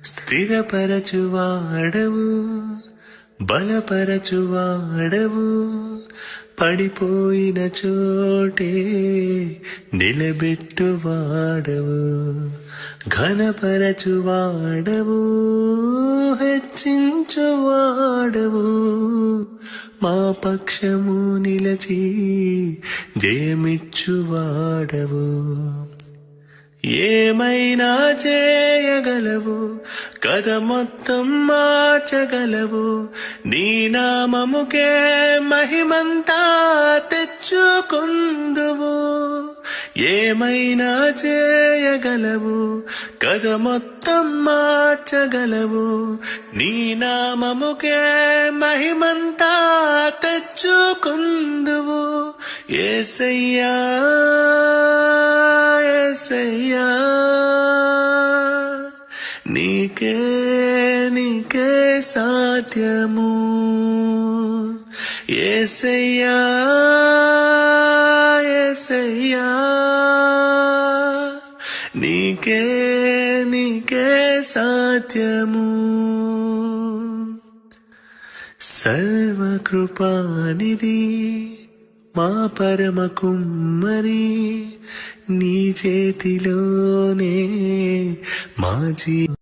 స్థిరపరచువాడవు, బలపరచువాడవు, పడిపోయిన చోటే నిలబెట్టువాడవు, ఘనపరచువాడవు, హెచ్చించువాడవు, మా పక్షము నిలచి జయమిచ్చువాడవు. ఏమైనా చేయగలవు, కథ మొత్తం మార్చగలవు, నీ నామముకే మహిమంతా తెచ్చుకుందువు. ఏమైనా చేయగలవు, కథ మొత్తం మార్చగలవు, నీ నామముకే మహిమంతా తెచ్చుకుందువు. యేసయ్యా యేసయ్యా, నీకే నీకే సాధ్యము. యేసయ్యా యేసయ్యా, నీకే నీకే సాధ్యము. సర్వకృపానిధి మా పరమ కుమ్మరి, నీ చేతిలోనే మా